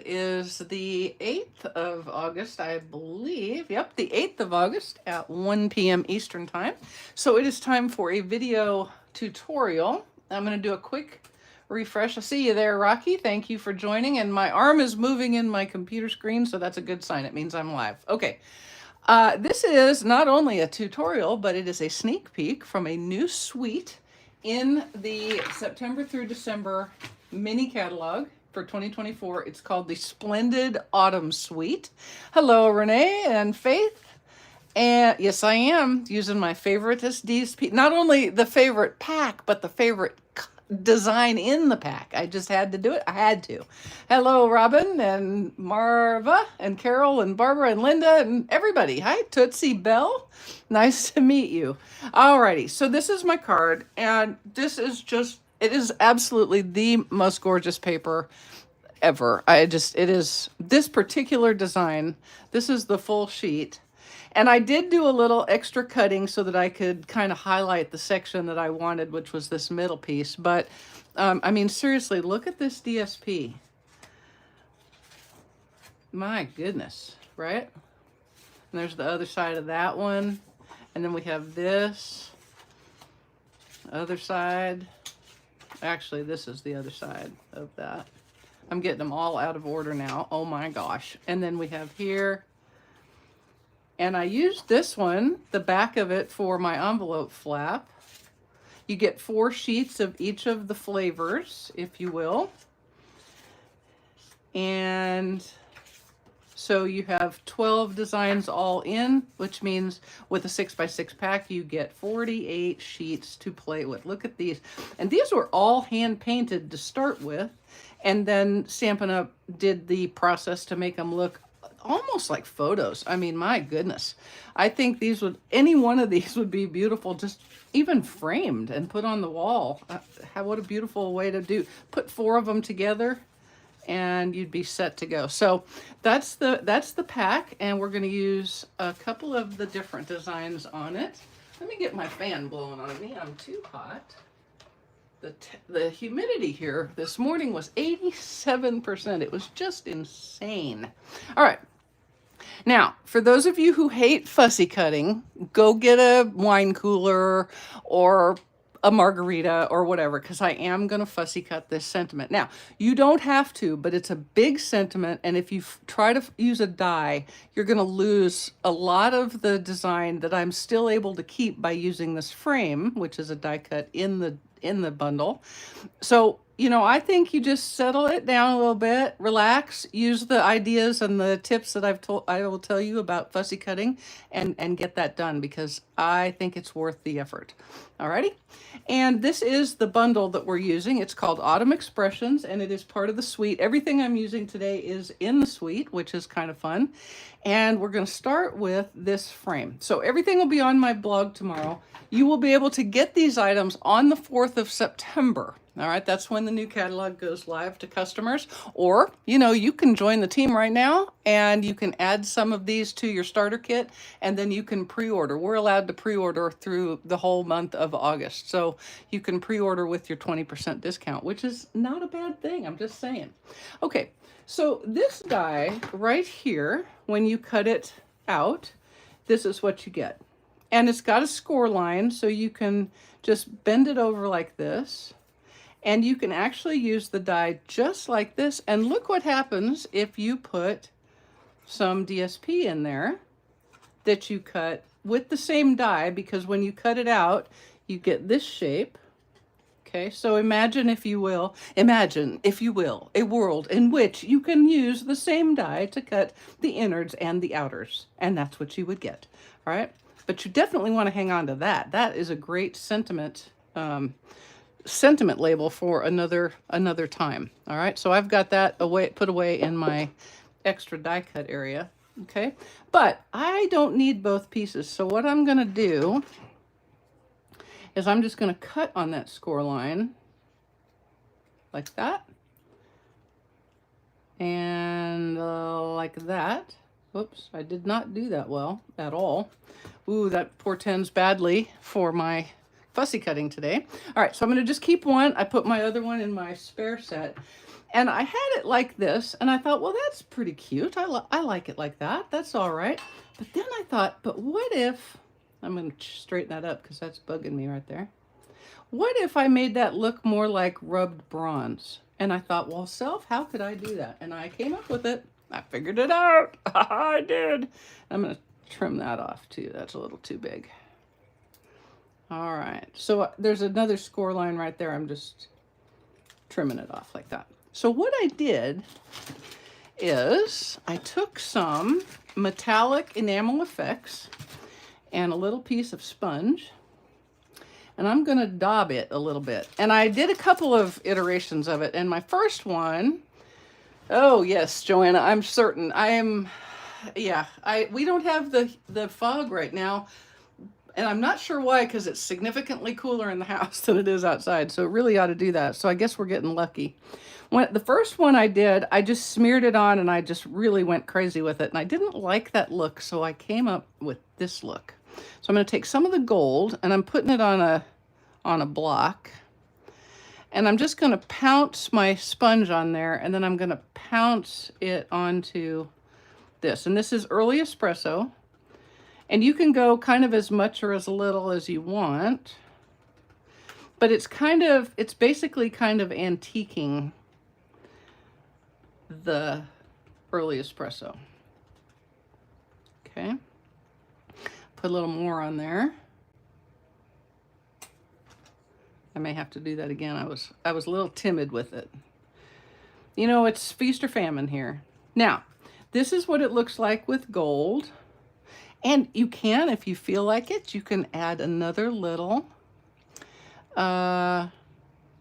It is the 8th of August, I believe. Yep, the 8th of August at 1 p.m. Eastern Time. So it is time for a video tutorial. I'm going to do a quick refresh. I see you there, Rocky. Thank you for joining. And my arm is moving in my computer screen, so that's a good sign. It means I'm live. Okay. This is not only a tutorial, but it is a sneak peek from a new suite in the September through December mini catalog for 2024. It's called the Splendid Autumn Suite. Hello, Renee and Faith. And yes, I am using my favoriteest DSP. Not only the favorite pack, but the favorite design in the pack. I just had to do it. I had to. Hello, Robin and Marva and Carol and Barbara and Linda and everybody. Hi, Tootsie Bell. Nice to meet you. Alrighty, so this is my card, and this is just, it is absolutely the most gorgeous paper ever. It is this particular design. This is the full sheet. And I did do a little extra cutting so that I could kind of highlight the section that I wanted, which was this middle piece. But, I mean, seriously, look at this DSP. My goodness, right? And there's the other side of that one. And then we have this other side. Actually, this is the other side of that. I'm getting them all out of order now. Oh my gosh. And then we have here. And I used this one, the back of it, for my envelope flap. You get 4 sheets of each of the flavors, if you will. And so you have 12 designs all in, which means with a 6x6 pack, you get 48 sheets to play with. Look at these. And these were all hand painted to start with. And then Stampin' Up! Did the process to make them look almost like photos. I mean, my goodness. I think these would, any one of these would be beautiful, just even framed and put on the wall. What a beautiful way to do. Put 4 of them together and you'd be set to go. So that's the pack, and we're going to use a couple of the different designs on it. Let me get my fan blowing on me. I'm too hot. The humidity here this morning was 87%. It was just insane. All right. Now, for those of you who hate fussy cutting, go get a wine cooler or a margarita or whatever, because I am going to fussy cut this sentiment. Now, you don't have to, but it's a big sentiment, and if you try to use a die, you're going to lose a lot of the design that I'm still able to keep by using this frame, which is a die cut in the bundle. So, you know, I think you just settle it down a little bit, relax, use the ideas and the tips that I will tell you about fussy cutting, and get that done, because I think it's worth the effort. Alrighty. And this is the bundle that we're using. It's called Autumn Expressions, and it is part of the suite. Everything I'm using today is in the suite, which is kind of fun. And we're going to start with this frame. So everything will be on my blog tomorrow. You will be able to get these items on the 4th of September. All right, that's when the new catalog goes live to customers. Or, you know, you can join the team right now and you can add some of these to your starter kit, and then you can pre-order. We're allowed to pre-order through the whole month of August. So you can pre-order with your 20% discount, which is not a bad thing. I'm just saying. Okay, so this die right here, when you cut it out, this is what you get. And it's got a score line, so you can just bend it over like this. And you can actually use the die just like this. And look what happens if you put some DSP in there that you cut with the same die, because when you cut it out, you get this shape. Okay, so imagine, if you will, a world in which you can use the same die to cut the innards and the outers. And that's what you would get, all right? But you definitely want to hang on to that. That is a great sentiment label for another time. All right, so I've got that put away in my extra die cut area. Okay, but I don't need both pieces. So what I'm going to do is I'm just going to cut on that score line like that, and like that. Whoops, I did not do that well at all. Ooh, that portends badly for my fussy cutting today. All right, so I'm going to just keep one. I put my other one in my spare set. And I had it like this, and I thought, well, that's pretty cute. I like it like that. That's all right. But then I thought, but what if, I'm going to straighten that up because that's bugging me right there. What if I made that look more like rubbed bronze? And I thought, well, self, how could I do that? And I came up with it. I figured it out. I did. I'm going to trim that off too. That's a little too big. All right. So there's another score line right there. I'm just trimming it off like that. So what I did is I took some metallic enamel effects and a little piece of sponge, and I'm going to daub it a little bit. And I did a couple of iterations of it. And my first one, oh yes, Joanna, I'm certain. We don't have the fog right now. And I'm not sure why, because it's significantly cooler in the house than it is outside. So it really ought to do that. So I guess we're getting lucky. The first one I did, I just smeared it on and I just really went crazy with it. And I didn't like that look, so I came up with this look. So I'm going to take some of the gold and I'm putting it on a block. And I'm just going to pounce my sponge on there, and then I'm going to pounce it onto this. And this is early espresso. And you can go kind of as much or as little as you want. But it's basically kind of antiquing the early espresso. Okay. Put a little more on there. I may have to do that again. I was a little timid with it. You know, it's feast or famine here. Now, this is what it looks like with gold. And you can, if you feel like it, you can add another little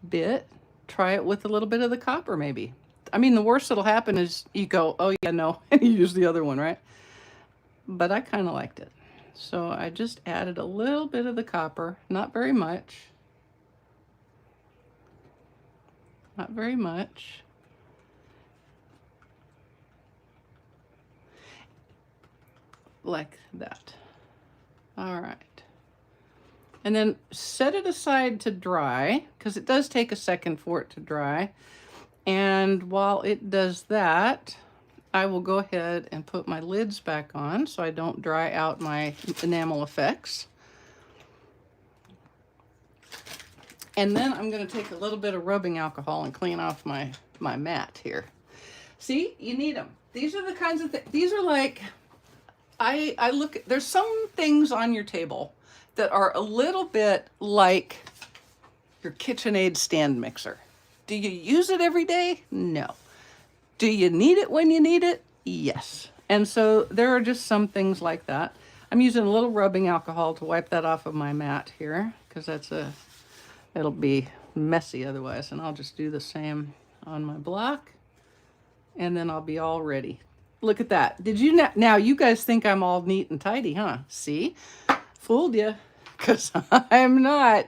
bit. Try it with a little bit of the copper, maybe. I mean, the worst that'll happen is you go, oh yeah, no, and you use the other one, right? But I kind of liked it. So I just added a little bit of the copper, not very much. Not very much. Like that. All right. And then set it aside to dry, because it does take a second for it to dry. And while it does that, I will go ahead and put my lids back on so I don't dry out my enamel effects. And then I'm going to take a little bit of rubbing alcohol and clean off my mat here. See, you need them. These are the kinds of things, these are like, I look, there's some things on your table that are a little bit like your KitchenAid stand mixer. Do you use it every day? No. Do you need it when you need it? Yes. And so there are just some things like that. I'm using a little rubbing alcohol to wipe that off of my mat here, because it'll be messy otherwise. And I'll just do the same on my block, and then I'll be all ready. Look at that. Did you now you guys think I'm all neat and tidy, huh? See? Fooled you, because I'm not.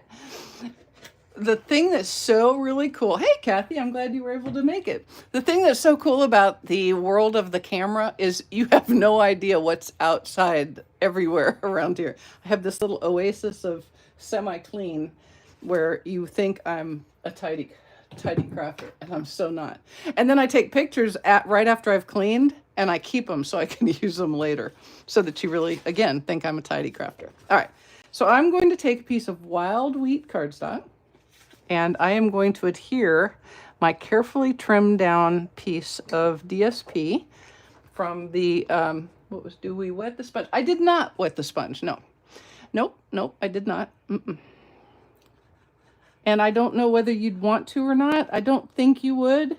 The thing that's so really cool, hey Kathy, I'm glad you were able to make it. The thing that's so cool about the world of the camera is you have no idea what's outside everywhere around here. I have this little oasis of semi-clean where you think I'm a tidy crafter, and I'm so not. And then I take pictures right after I've cleaned, and I keep them so I can use them later, so that you really, again, think I'm a tidy crafter. All right, so I'm going to take a piece of wild wheat cardstock, and I am going to adhere my carefully trimmed down piece of DSP from the, do we wet the sponge? I did not wet the sponge, no. Nope, I did not. And I don't know whether you'd want to or not. I don't think you would.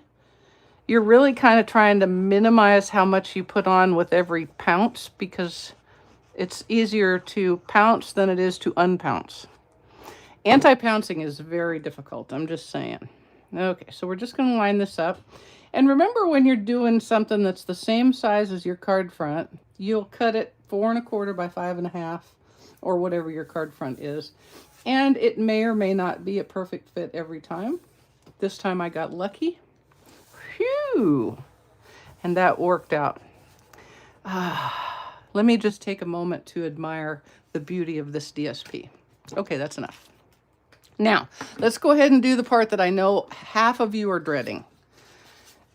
You're really kind of trying to minimize how much you put on with every pounce, because it's easier to pounce than it is to unpounce. Anti-pouncing is very difficult, I'm just saying. Okay, so we're just going to line this up. And remember, when you're doing something that's the same size as your card front, you'll cut it 4 1/4 by 5 1/2, or whatever your card front is. And it may or may not be a perfect fit every time. This time I got lucky. Phew! And that worked out. Let me just take a moment to admire the beauty of this DSP. Okay, that's enough. Now, let's go ahead and do the part that I know half of you are dreading.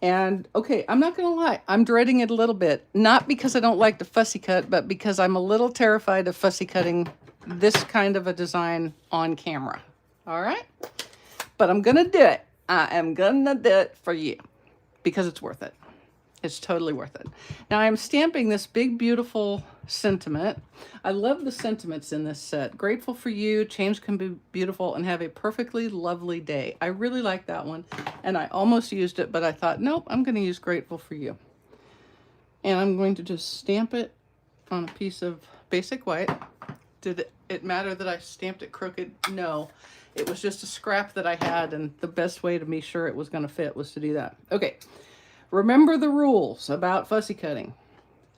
And okay, I'm not gonna lie, I'm dreading it a little bit. Not because I don't like to fussy cut, but because I'm a little terrified of fussy cutting this kind of a design on camera. All right? But I'm gonna do it. I am gonna do it for you because it's worth it. It's totally worth it. Now I'm stamping this big, beautiful sentiment. I love the sentiments in this set. Grateful for you, change can be beautiful, and have a perfectly lovely day. I really like that one. And I almost used it, but I thought, nope, I'm going to use grateful for you. And I'm going to just stamp it on a piece of basic white. Did it matter that I stamped it crooked? No. It was just a scrap that I had, and the best way to be sure it was going to fit was to do that. Okay. Remember the rules about fussy cutting.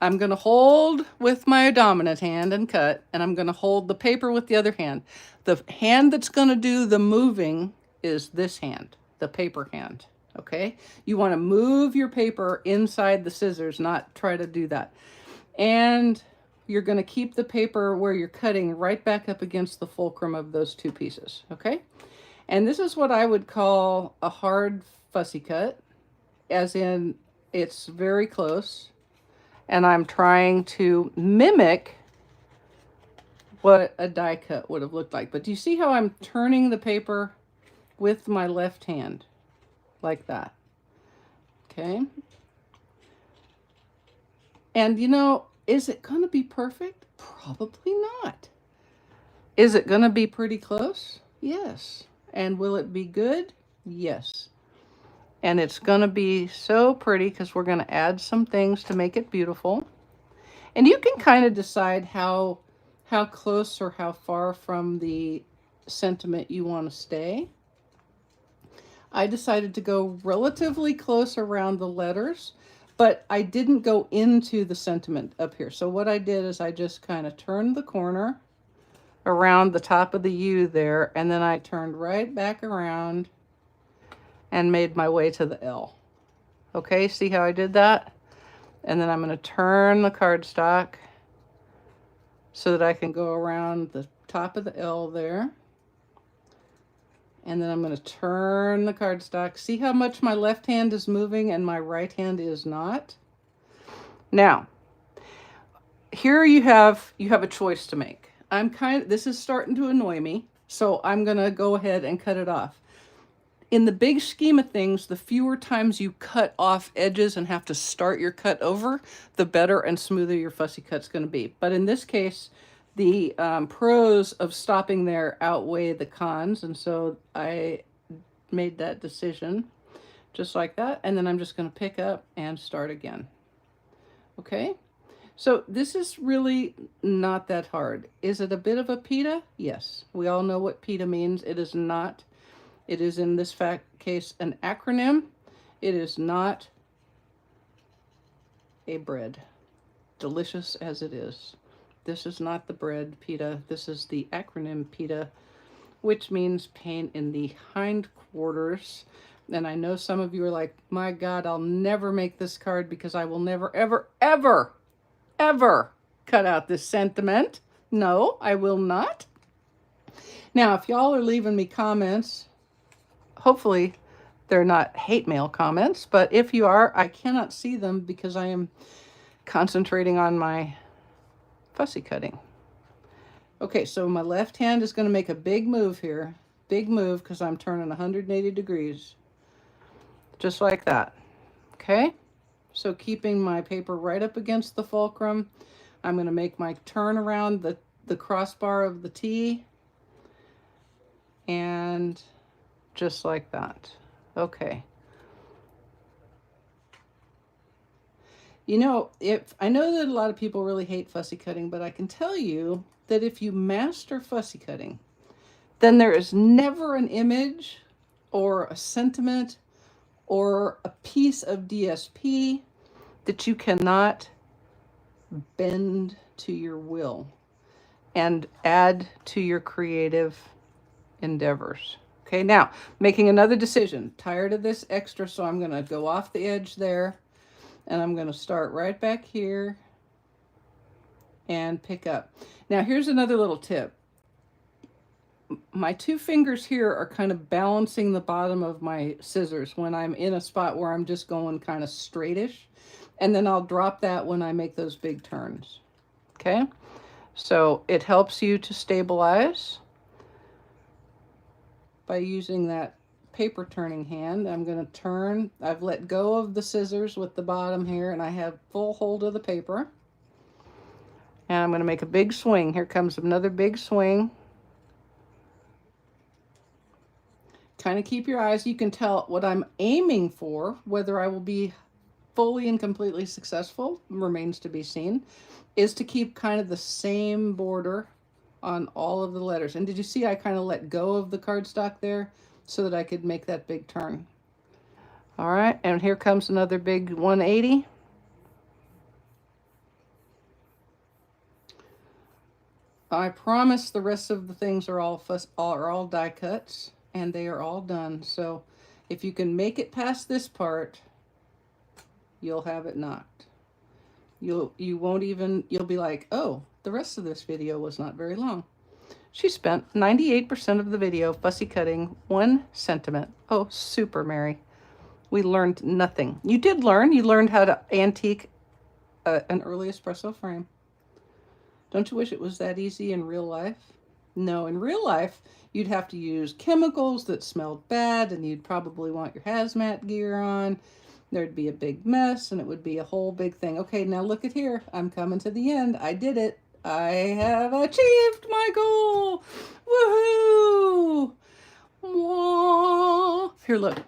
I'm going to hold with my dominant hand and cut, and I'm going to hold the paper with the other hand. The hand that's going to do the moving is this hand, the paper hand, okay? You want to move your paper inside the scissors, not try to do that. And you're going to keep the paper where you're cutting right back up against the fulcrum of those two pieces, okay? And this is what I would call a hard fussy cut, as in it's very close, and I'm trying to mimic what a die cut would have looked like. But do you see how I'm turning the paper with my left hand like that? Okay. And you know, is it going to be perfect? Probably not. Is it going to be pretty close? Yes. And will it be good? Yes. And it's going to be so pretty because we're going to add some things to make it beautiful. And you can kind of decide how close or how far from the sentiment you want to stay. I decided to go relatively close around the letters, but I didn't go into the sentiment up here. So what I did is I just kind of turned the corner around the top of the U there, and then I turned right back around and made my way to the L. Okay, see how I did that? And then I'm going to turn the cardstock so that I can go around the top of the L there. And then I'm going to turn the cardstock. See how much my left hand is moving and my right hand is not? Now, here you have a choice to make. This is starting to annoy me, so I'm going to go ahead and cut it off. In the big scheme of things, the fewer times you cut off edges and have to start your cut over, the better and smoother your fussy cut's going to be. But in this case, the pros of stopping there outweigh the cons, and so I made that decision just like that. And then I'm just going to pick up and start again. Okay, so this is really not that hard. Is it a bit of a PETA? Yes, we all know what PETA means. It is not. It is in this case an acronym. It is not a bread, delicious as it is. This is not the bread PETA. This is the acronym PETA, which means pain in the hindquarters. And I know some of you are like, my God, I'll never make this card because I will never, ever, ever, ever cut out this sentiment. No, I will not. Now, if y'all are leaving me comments, hopefully they're not hate mail comments, but if you are, I cannot see them because I am concentrating on my fussy cutting. Okay, so my left hand is going to make a big move here. Big move because I'm turning 180 degrees. Just like that. Okay, so keeping my paper right up against the fulcrum, I'm going to make my turn around the crossbar of the T. And just like that. Okay. You know, I know that a lot of people really hate fussy cutting, but I can tell you that if you master fussy cutting, then there is never an image or a sentiment or a piece of DSP that you cannot bend to your will and add to your creative endeavors. Okay, now making another decision. Tired of this extra, so I'm going to go off the edge there, and I'm going to start right back here and pick up. Now here's another little tip. my two fingers here are kind of balancing the bottom of my scissors when I'm in a spot where I'm just going kind of straightish. And then I'll drop that when I make those big turns. Okay, so it helps you to stabilize by using that paper turning hand. I'm going to turn. I've let go of the scissors with the bottom here, and I have full hold of the paper. And I'm going to make a big swing. Here comes another big swing. Kind of keep your eyes. You can tell what I'm aiming for. Whether I will be fully and completely successful remains to be seen, is to keep kind of the same border on all of the letters. And did you see I kind of let go of the cardstock there so that I could make that big turn? All right, and here comes another big 180. I promise the rest of the things are all die cuts, and they are all done. So if you can make it past this part, you'll have it knocked. You'll be like, oh, the rest of this video was not very long. She spent 98% of the video fussy cutting 1 sentiment. Oh, super Mary. We learned nothing. You did learn. You learned how to antique an early espresso frame. Don't you wish it was that easy in real life? No, in real life, you'd have to use chemicals that smelled bad, and you'd probably want your hazmat gear on. There'd be a big mess, and it would be a whole big thing. Okay, now look at here. I'm coming to the end. I did it. I have achieved my goal. Woohoo! Whoa. Here, look.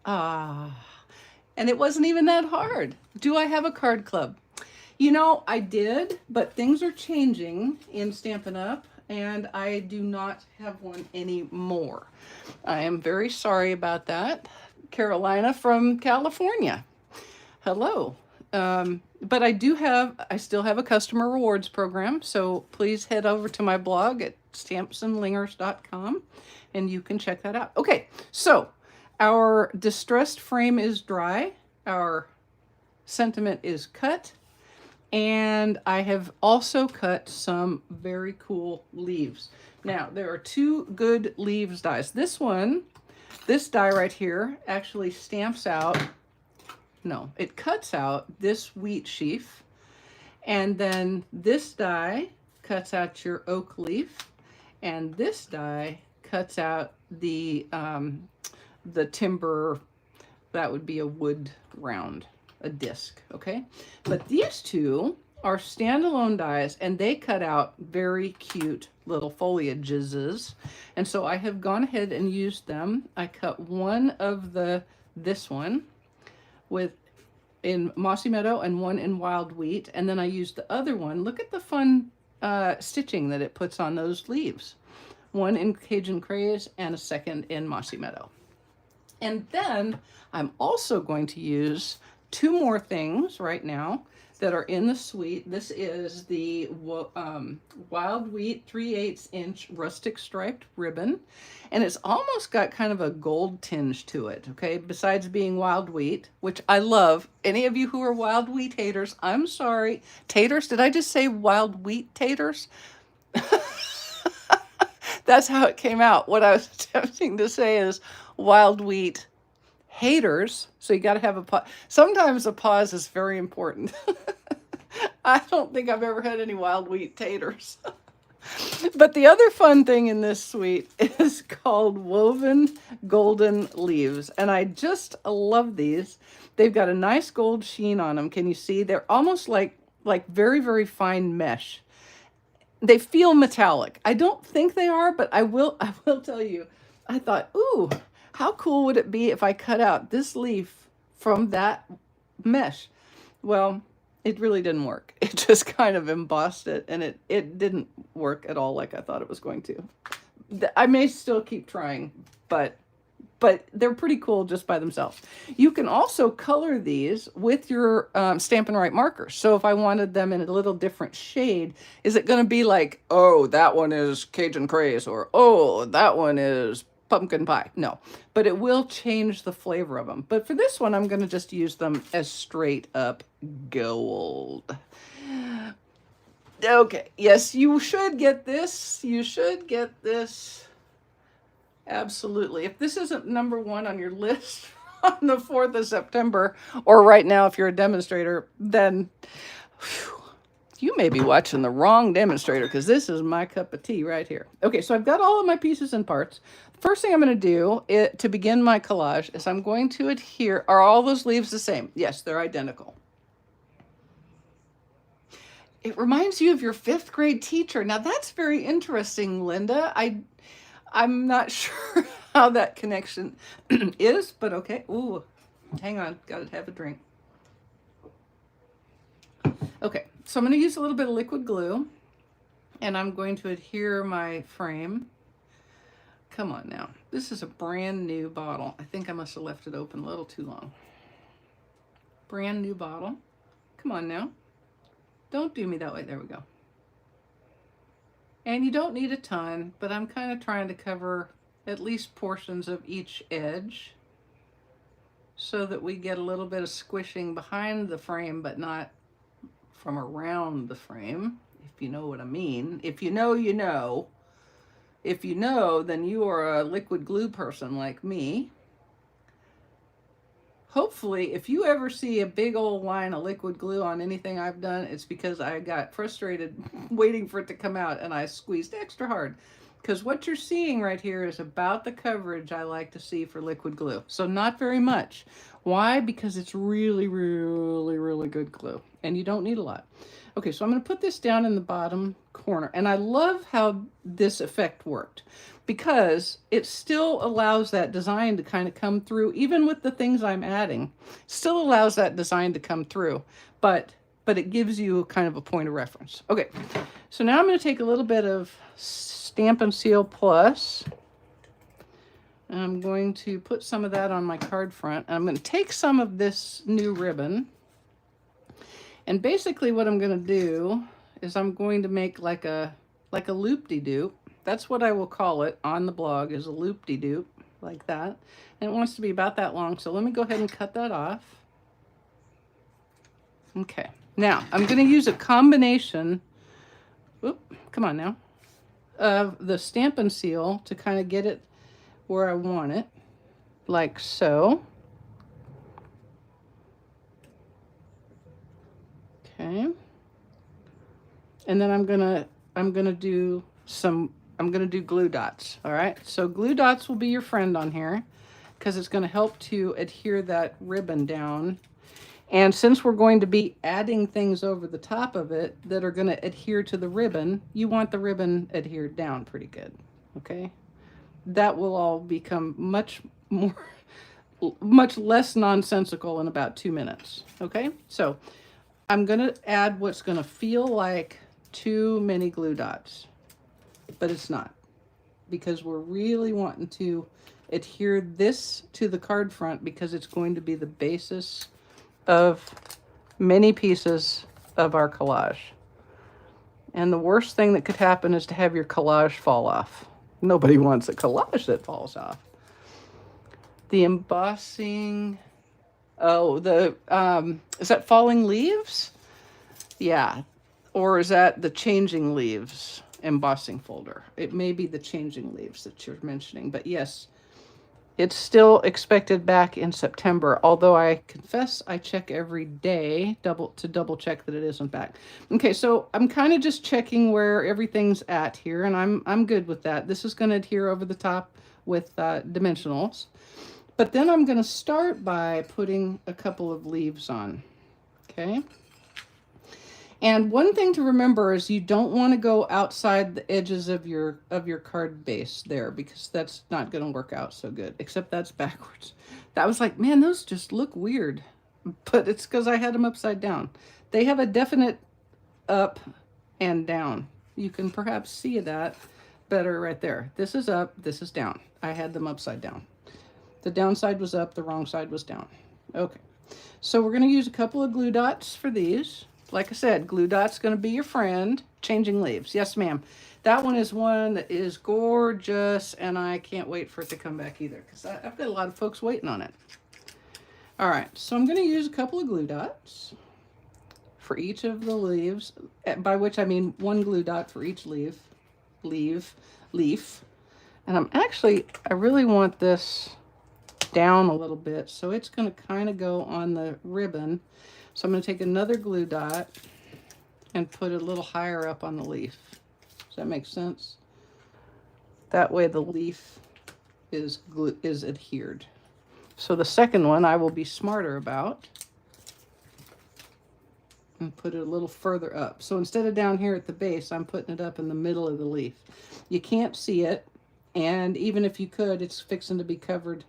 Ah, and it wasn't even that hard. Do I have a card club? You know, I did, but things are changing in Stampin' Up, and I do not have one anymore. I am very sorry about that. Carolina from California. Hello. But I still have a customer rewards program, so please head over to my blog at Stamps-N-Lingers.com and you can check that out. Okay, so our distressed frame is dry, our sentiment is cut, and I have also cut some very cool leaves. Now, there are 2 good leaves dies. This die right here actually it cuts out this wheat sheaf, and then this die cuts out your oak leaf, and this die cuts out the timber. That would be a wood round, a disc, okay? But these 2 are standalone dies, and they cut out very cute little foliages, and so I have gone ahead and used them. I cut one of this one in Mossy Meadow and one in Wild Wheat, and then I used the other one. Look at the fun stitching that it puts on those leaves. One in Cajun Craze and a second in Mossy Meadow. And then I'm also going to use 2 more things right now that are in the suite. This is the Wild Wheat 3/8 inch rustic striped ribbon, and it's almost got kind of a gold tinge to it, okay? Besides being wild wheat, which I love. Any of you who are wild wheat haters, I'm sorry. Taters, did I just say wild wheat taters? That's how it came out. What I was attempting to say is wild wheat haters. So you got to have a pause. Sometimes a pause is very important. I don't think I've ever had any wild wheat taters. But the other fun thing in this suite is called Woven Golden Leaves. And I just love these. They've got a nice gold sheen on them. Can you see? They're almost like very, very fine mesh. They feel metallic. I don't think they are, but I will tell you. I thought, ooh, how cool would it be if I cut out this leaf from that mesh? Well, it really didn't work. It just kind of embossed it, and it didn't work at all like I thought it was going to. I may still keep trying, but they're pretty cool just by themselves. You can also color these with your Stampin' Right markers. So if I wanted them in a little different shade, is it going to be like, oh, that one is Cajun Craze, or oh, that one is pumpkin pie? No, but it will change the flavor of them. But for this one, I'm going to just use them as straight up gold. Okay, yes, you should get this. You should get this. Absolutely. If this isn't number one on your list on the 4th of September, or right now if you're a demonstrator, then whew, you may be watching the wrong demonstrator, because this is my cup of tea right here. Okay, so I've got all of my pieces and parts. First thing I'm going to do to begin my collage is I'm going to adhere. Are all those leaves the same? Yes, they're identical. It reminds you of your 5th grade teacher. Now that's very interesting, Linda. I'm not sure how that connection is, but okay. Ooh, hang on, gotta have a drink. Okay, so I'm going to use a little bit of liquid glue, and I'm going to adhere my frame. Come on now. This is a brand new bottle. I think I must have left it open a little too long. Brand new bottle. Come on now. Don't do me that way. There we go. And you don't need a ton, but I'm kind of trying to cover at least portions of each edge so that we get a little bit of squishing behind the frame, but not from around the frame, if you know what I mean. If you know, you know. If you know, then you are a liquid glue person like me. Hopefully, if you ever see a big old line of liquid glue on anything I've done, it's because I got frustrated waiting for it to come out and I squeezed extra hard. Because what you're seeing right here is about the coverage I like to see for liquid glue. So not very much. Why? Because it's really, really, really good glue. And you don't need a lot. Okay, so I'm going to put this down in the bottom corner. And I love how this effect worked, because it still allows that design to kind of come through. Even with the things I'm adding, still allows that design to come through. But it gives you kind of a point of reference. Okay, so now I'm going to take a little bit of Stampin' Seal Plus. And I'm going to put some of that on my card front. And I'm going to take some of this new ribbon. And basically what I'm going to do is I'm going to make like a loop-de-doop. That's what I will call it on the blog, is a loop-de-doop, like that. And it wants to be about that long, so let me go ahead and cut that off. Okay, now I'm going to use a combination, come on now, of the Stampin' Seal to kind of get it where I want it, like so. Okay. And then I'm gonna do glue dots. All right. So glue dots will be your friend on here, because it's going to help to adhere that ribbon down. And since we're going to be adding things over the top of it that are going to adhere to the ribbon, you want the ribbon adhered down pretty good. Okay. That will all become much less nonsensical in about 2 minutes. Okay. So I'm going to add what's going to feel like too many glue dots, but it's not, because we're really wanting to adhere this to the card front, because it's going to be the basis of many pieces of our collage. And the worst thing that could happen is to have your collage fall off. Nobody wants a collage that falls off. The embossing, oh, is that Falling Leaves? Yeah. Or is that the Changing Leaves embossing folder? It may be the Changing Leaves that you're mentioning, but yes, it's still expected back in September, although I confess I check every day to double check that it isn't back. Okay, so I'm kind of just checking where everything's at here, and I'm good with that. This is going to adhere over the top with dimensionals. But then I'm going to start by putting a couple of leaves on. Okay. And one thing to remember is you don't want to go outside the edges of your card base there, because that's not going to work out so good, except that's backwards. That was like, man, those just look weird, but it's because I had them upside down. They have a definite up and down. You can perhaps see that better right there. This is up, this is down. I had them upside down. The downside was up, the wrong side was down. Okay, so we're going to use a couple of glue dots for these. Like I said, glue dot's going to be your friend. Changing Leaves. Yes, ma'am. That one is one that is gorgeous, and I can't wait for it to come back either, because I've got a lot of folks waiting on it. All right, so I'm going to use a couple of glue dots for each of the leaves, by which I mean 1 glue dot for each leaf. And I really want this down a little bit, so it's going to kind of go on the ribbon. So I'm going to take another glue dot and put it a little higher up on the leaf. Does that make sense? That way the leaf is adhered. So the second one I will be smarter about and put it a little further up. So instead of down here at the base, I'm putting it up in the middle of the leaf. You can't see it, and even if you could, it's fixing to be covered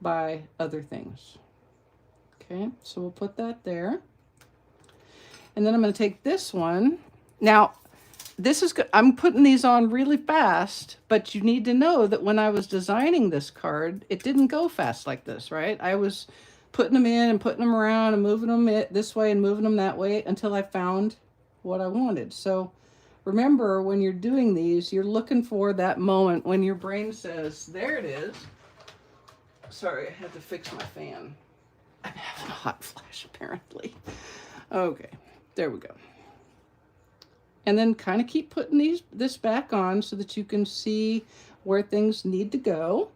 by other things. Okay, so we'll put that there. And then I'm going to take this one. Now, this is good. I'm putting these on really fast, but you need to know that when I was designing this card, it didn't go fast like this, right? I was putting them in and putting them around and moving them this way and moving them that way until I found what I wanted. So remember, when you're doing these, you're looking for that moment when your brain says, there it is. Sorry, I had to fix my fan. I'm having a hot flash, apparently. Okay, there we go. And then kind of keep putting this back on so that you can see where things need to go.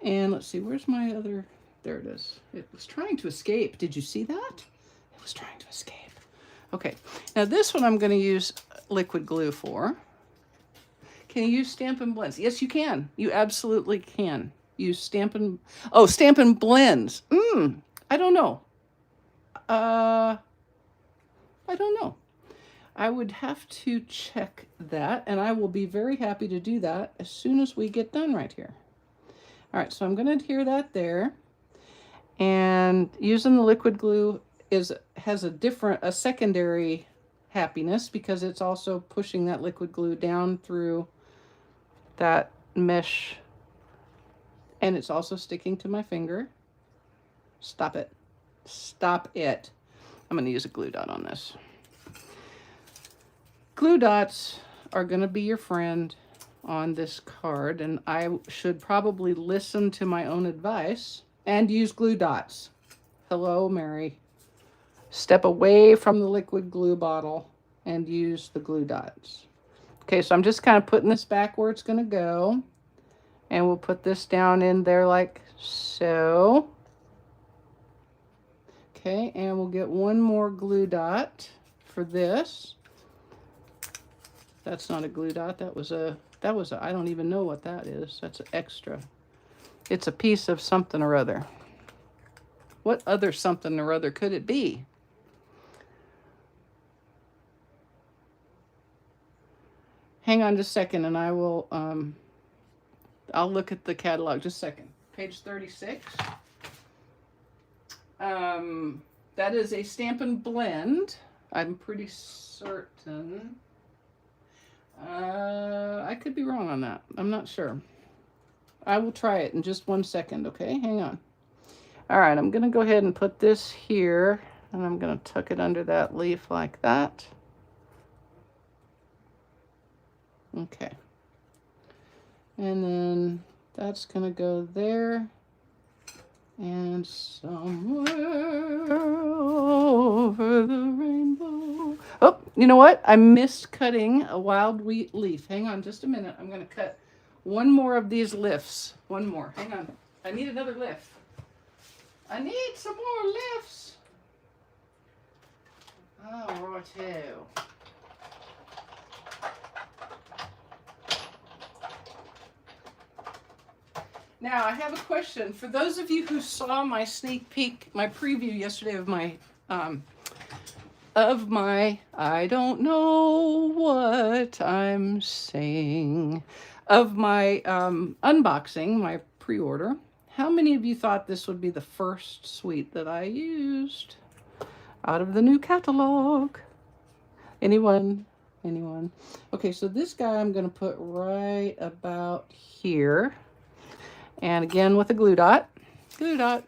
And let's see, where's my other, there it is. It was trying to escape. Did you see that? It was trying to escape. Okay, now this one I'm going to use liquid glue for. Can you use Stampin' Blends? Yes, you can. You absolutely can. Use Stampin', oh, Stampin' Blends. I don't know. I don't know. I would have to check that, and I will be very happy to do that as soon as we get done right here. All right, so I'm going to adhere that there. And using the liquid glue has a secondary happiness because it's also pushing that liquid glue down through that mesh, and it's also sticking to my finger. Stop it. Stop it. I'm going to use a glue dot on this. Glue dots are going to be your friend on this card, and I should probably listen to my own advice and use glue dots. Hello, Mary. Step away from the liquid glue bottle and use the glue dots. Okay, so I'm just kind of putting this back where it's going to go, and we'll put this down in there like so. Okay, and we'll get one more glue dot for this. That's not a glue dot. That was a, I don't even know what that is. That's an extra. It's a piece of something or other. What other something or other could it be? Hang on just a second and I will, I'll look at the catalog. Just a second. Page 36. That is a Stampin' Blend. I'm pretty certain. I could be wrong on that. I'm not sure. I will try it in just 1 second, okay? Hang on. All right, I'm going to go ahead and put this here, and I'm going to tuck it under that leaf like that. Okay. And then that's going to go there. And somewhere over the rainbow. Oh, you know what? I missed cutting a wild wheat leaf. Hang on just a minute. I'm going to cut one more of these lifts. One more. Hang on. I need another lift. I need some more lifts. Oh, righto. Now, I have a question. For those of you who saw my sneak peek, my preview yesterday of my, I don't know what I'm saying, of my unboxing, my pre-order, how many of you thought this would be the first suite that I used out of the new catalog? Anyone? Anyone? Okay, so this guy I'm going to put right about here. And again with a glue dot. Glue dot.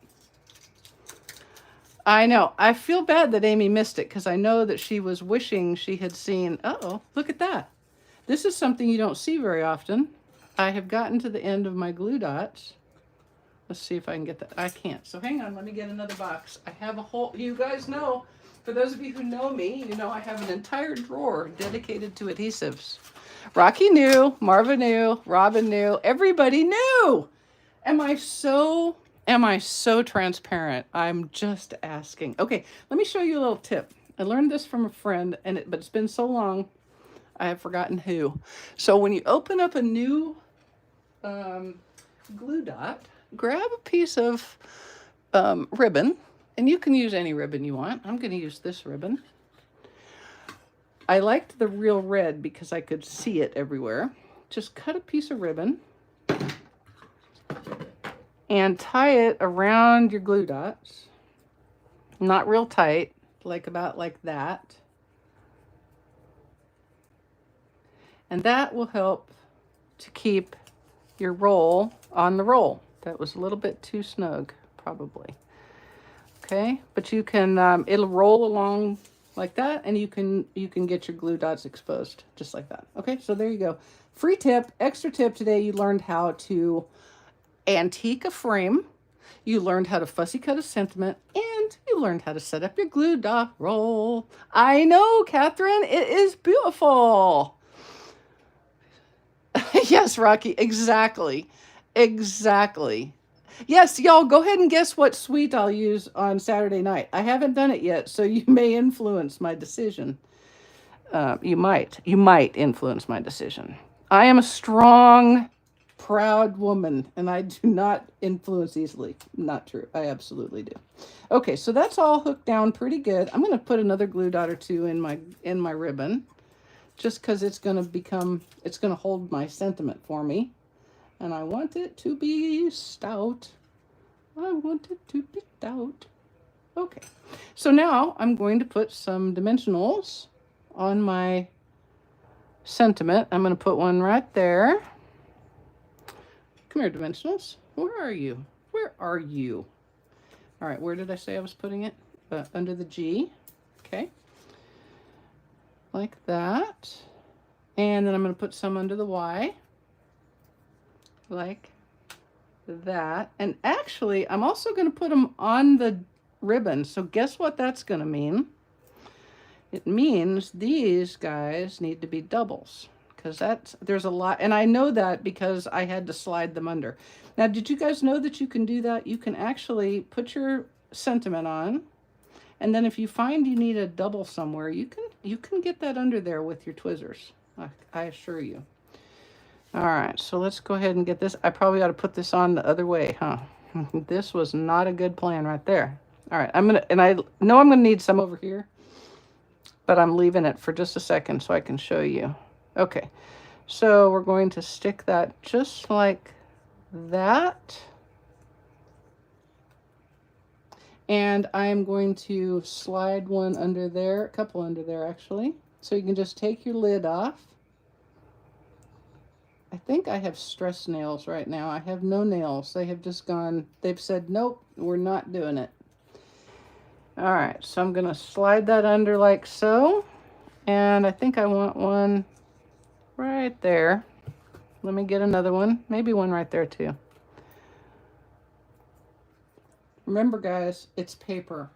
I know. I feel bad that Amy missed it because I know that she was wishing she had seen. Uh-oh, look at that. This is something you don't see very often. I have gotten to the end of my glue dots. Let's see if I can get that. I can't. So hang on, let me get another box. I have a whole, you guys know, for those of you who know me, you know I have an entire drawer dedicated to adhesives. Rocky knew, Marva knew, Robin knew, everybody knew. Am I so transparent? I'm just asking. Okay, let me show you a little tip. I learned this from a friend, but it's been so long, I have forgotten who. So when you open up a new glue dot, grab a piece of ribbon, and you can use any ribbon you want. I'm going to use this ribbon. I liked the real red because I could see it everywhere. Just cut a piece of ribbon and tie it around your glue dots. Not real tight, about like that. And that will help to keep your roll on the roll. That was a little bit too snug, probably. Okay, but you can, it'll roll along like that, and you can get your glue dots exposed just like that. Okay, so there you go. Free tip, extra tip today. You learned how to antique a frame, you learned how to fussy cut a sentiment, and you learned how to set up your glue dot roll. I know, Catherine, it is beautiful. Yes, Rocky, exactly. Exactly. Yes, y'all, go ahead and guess what suite I'll use on Saturday night. I haven't done it yet, so you may influence my decision. You might influence my decision. I am a strong, proud woman, and I do not influence easily. Not true. I absolutely do. Okay, so that's all hooked down pretty good. I'm going to put another glue dot or two in my ribbon, just because it's going to hold my sentiment for me. And I want it to be stout. I want it to be stout. Okay, so now I'm going to put some dimensionals on my sentiment. I'm going to put one right there. Come here, dimensionals. Where are you? Where are you? All right, where did I say I was putting it? Under the G. Okay. Like that. And then I'm going to put some under the Y. Like that. And actually, I'm also going to put them on the ribbon. So guess what that's going to mean? It means these guys need to be doubles, because there's a lot, and I know that because I had to slide them under. Now, did you guys know that you can do that? You can actually put your sentiment on, and then if you find you need a double somewhere, you can get that under there with your tweezers. I assure you. All right, so let's go ahead and get this. I probably ought to put this on the other way, huh? This was not a good plan right there. All right, I know I'm gonna need some over here, but I'm leaving it for just a second so I can show you. Okay, so we're going to stick that just like that. And I'm going to slide one under there, a couple under there actually. So you can just take your lid off. I think I have stress nails right now. I have no nails. They have just gone, they've said, nope, we're not doing it. All right, so I'm gonna slide that under like so. And I think I want one right there. Let me get another one, maybe one right there too. Remember guys, it's paper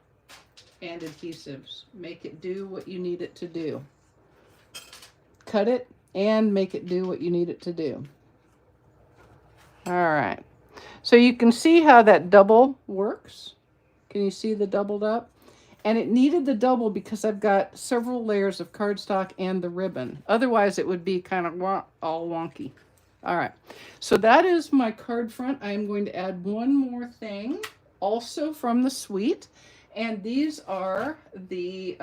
and adhesives. Make it do what you need it to do. Cut it and make it do what you need it to do. All right, so you can see how that double works. Can you see the doubled up? And it needed the double because I've got several layers of cardstock and the ribbon. Otherwise it would be kind of all wonky. All right, so that is my card front. I am going to add one more thing, also from the suite. And these are the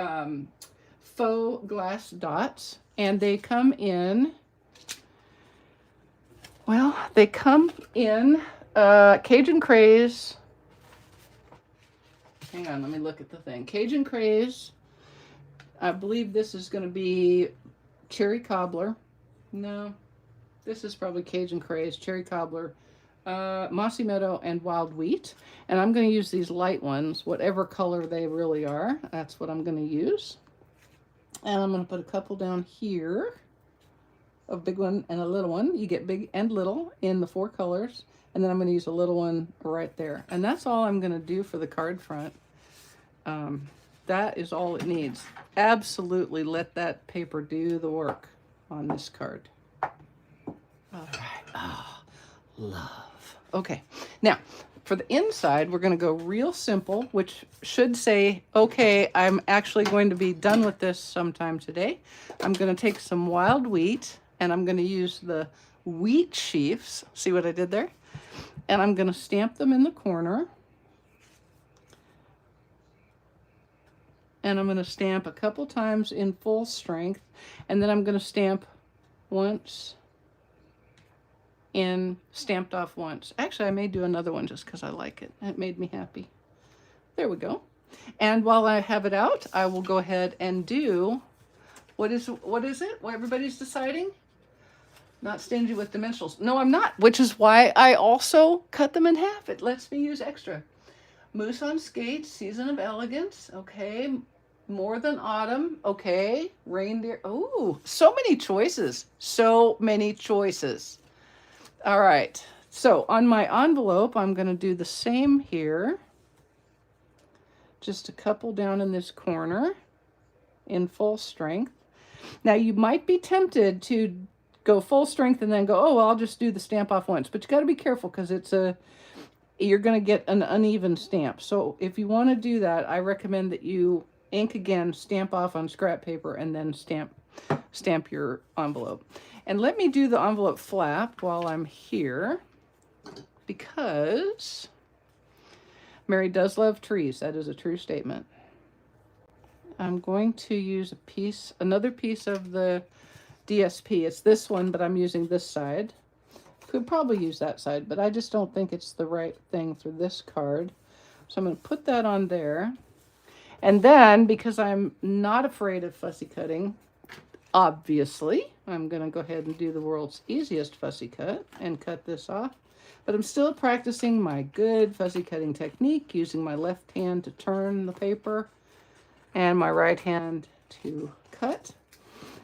faux glass dots. And they come in, well, they come in Cajun Craze. Hang on, let me look at the thing. Cajun Craze. I believe this is going to be Cherry Cobbler. No, this is probably Cajun Craze, Cherry Cobbler, Mossy Meadow, and Wild Wheat. And I'm going to use these light ones, whatever color they really are. That's what I'm going to use. And I'm going to put a couple down here. a big one and a little one. You get big and little in the 4 colors. And then I'm going to use a little one right there. And that's all I'm going to do for the card front. That is all it needs. Absolutely let that paper do the work on this card. All right. Oh, love. Okay. Now, for the inside, we're going to go real simple, which should say, okay, I'm actually going to be done with this sometime today. I'm going to take some wild wheat, and I'm going to use the wheat sheaves. See what I did there? And I'm going to stamp them in the corner. And I'm going to stamp a couple times in full strength, and then I'm going to stamp once in stamped off once. Actually, I may do another one just because I like it. It made me happy. There we go. And while I have it out, I will go ahead and do, what is it? What everybody's deciding? Not stingy with dimensionals. No, I'm not, which is why I also cut them in half. It lets me use extra. Moose on Skates, Season of Elegance, okay. More Than Autumn, okay. Reindeer, ooh, so many choices. So many choices. All right, so on my envelope, I'm gonna do the same here. Just a couple down in this corner in full strength. Now you might be tempted to go full strength and then go, oh, well, I'll just do the stamp off once. But you gotta be careful because you're going to get an uneven stamp. So if you want to do that, I recommend that you ink again, stamp off on scrap paper, and then stamp your envelope. And let me do the envelope flap while I'm here, because Mary does love trees. That is a true statement. I'm going to use another piece of the DSP. It's this one, but I'm using this side. Could probably use that side, but I just don't think it's the right thing for this card. So I'm going to put that on there. And then, because I'm not afraid of fussy cutting, obviously, I'm going to go ahead and do the world's easiest fussy cut and cut this off. But I'm still practicing my good fussy cutting technique, using my left hand to turn the paper and my right hand to cut.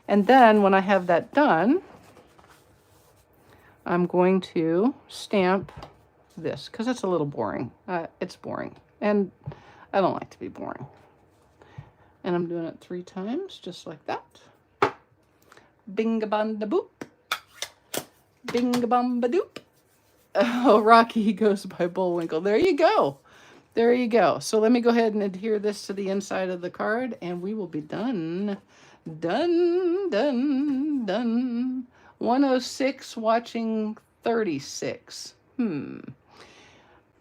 And then when I have that done, I'm going to stamp this because it's a little boring. It's boring, and I don't like to be boring. And I'm doing it 3 times, just like that. Bing-a-bong-da-boop. Bing-a-bong-ba-doop. Oh, Rocky goes by Bullwinkle. There you go. There you go. So let me go ahead and adhere this to the inside of the card, and we will be done. Done, done, done. 106 watching 36.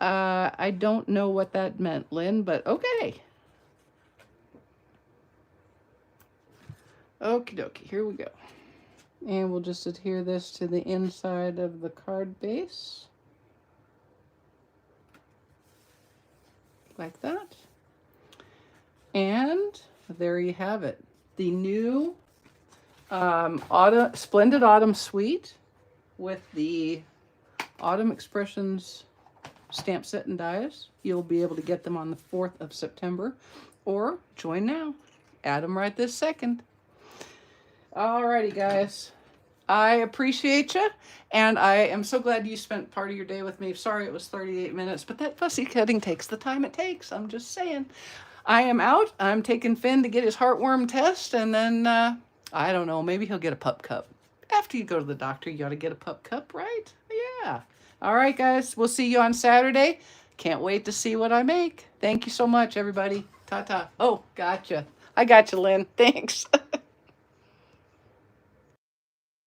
I don't know what that meant, Lynn, but okay. Okie dokie, here we go. And we'll just adhere this to the inside of the card base. Like that. And there you have it. The new Splendid Autumn Suite with the Autumn Expressions stamp set and dies. You'll be able to get them on the 4th of September, or join now. Add them right this second. Alrighty, guys. I appreciate you, and I am so glad you spent part of your day with me. Sorry it was 38 minutes, but that fussy cutting takes the time it takes. I'm just saying. I am out. I'm taking Finn to get his heartworm test, and then, I don't know, maybe he'll get a pup cup. After you go to the doctor, you ought to get a pup cup, right? Yeah. All right, guys. We'll see you on Saturday. Can't wait to see what I make. Thank you so much, everybody. Ta-ta. Oh, gotcha. I got you, Lynn. Thanks.